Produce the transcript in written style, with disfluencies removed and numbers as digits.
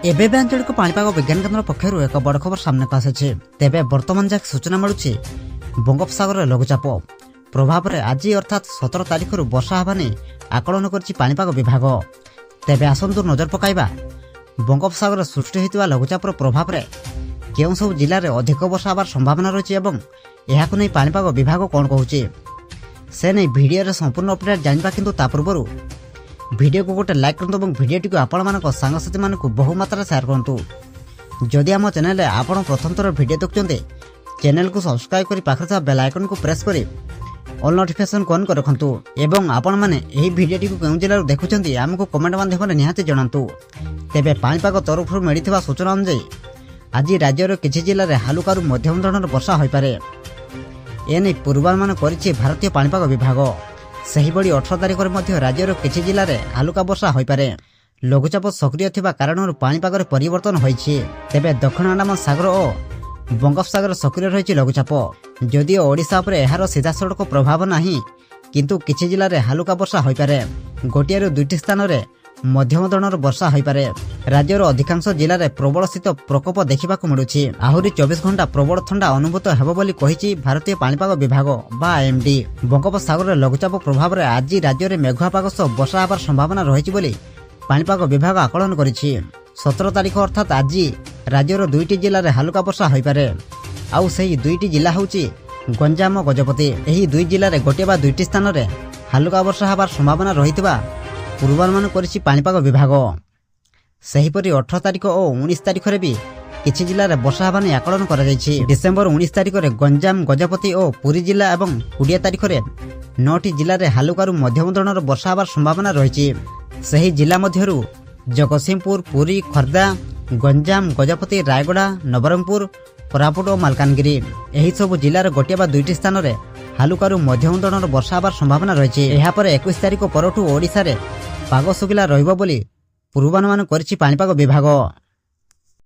एबे भी आंचलिक पाणीपाग विज्ञान केन्द्र पक्षर एक बड़ खबर सामने को आसी। तेबे वर्तमान जाक सूचना मिलूची बंगोपसागर लघुचाप प्रभाव में आज अर्थात 17 तारिख वर्षा हवा नहीं आकलन कर पाणीपाग विभाग। तेबे आसंतु नजर पकाइबा बंगोपसागर सृष्टि होता लघुचापर प्रभाव में केउं सब जिले में अधिक वर्षा हबार संभावना रही एवं यहां नहीं पाणीपाग विभाग कौन कहूँ से नहीं भिडियो संपूर्ण अपडेट जाना किंतु ता पूर्व वीडियो को गोटे लाइक करंतु और वीडियोटी को आपण मान सांगसाथी मान बहुमात्रा शेयर करंतु। जदि आम चैनल आपण प्रथम थर वीडियो देखुंते चैनल को सब्सक्राइब कर पाखरे था बेल आइकन को प्रेस करी ऑल नोटिफिकेशन को ऑन कर रखंतु एवं आपण माने एही वीडियोटी को केउ जिल्ला देखुचंती हमको कमेंट माध्यम निहाती जणांतु। तेबे पाणीपाग तरफ मिलिथिबा सूचना अनुसार आज राज्यर किछि जिल्ला रे हालुकारू मध्यम धरणर वर्षा होई पारे एने पूर्वानुमान करिछि भारतीय पाणीपाग विभाग। सेहिबड़ी 18 तारिख में राज्यर किछि जिले में हालुका वर्षा हो पारे। लघुचाप सक्रिय थिबा कारणर पाणीपाग परिवर्तन होइछि। तेबे दक्षिण अंडमान सागर और बंगोपसागर सक्रिय रही लघुचाप जदिओ ओडिशा पर एहार सीधासड़क प्रभाव नहीं किंतु किछि जिले में हालुका वर्षा हो पारे। गोटिए दुईटी स्थान में मध्यम धरणर वर्षा हो पारे। राज्यर अधिकांश जिले में प्रबल शीत प्रकोप देखा मिलूछि। आहरी 24 घंटा प्रबल ठंडा अनुभूत हेब बोली कहिछि भारतीय पाणीपाग विभाग बा एमडी। बंगोपसागर लघुचाप प्रभाव में आज राज्य में मेघुआ पाग सह वर्षा हबार संभावना रही बोली पाणीपाग विभाग आकलन करिछि। 17 तारिख अर्थात आज राज्यर दुईटी जिले में हालुका वर्षा हो पारे। आउ सेही दुईटी जिला होछि गंजाम और गजपति। एही दुई जिले में गोटे बा दुईटी स्थान में हालुका वर्षा हबार संभावना रहितबा पूर्वानुमान करिछि पाणीपाग विभाग। सेहीपरि 18 तारिख और 19 तारिख में भी किछि जिले में वर्षा हवा नहीं आकलन करा जायछि। डिसेम्बर 19 तारिख में गंजाम गजपति और पुरी जिला और 20 तारिख में 9टी जिले में हालुकारू मध्यम धरणर वर्षा हबार संभावना रही। सही जिला मध्यरु जगतसिंहपुर पुरी खर्दा गंजाम गजपति रायगड़ा नवरंगपुर कोरापुट और मालकानगिरी एही सब जिलार गोटे बा दुईटी स्थान में हालुकारू मध्यम धरणर वर्षा हबार संभावना रही। एहा पर 21 तारिख परठू ओडिशा रे पाग सुखिला रहिबो बोली पूर्वानुमान करिछि पाणीपाग विभाग।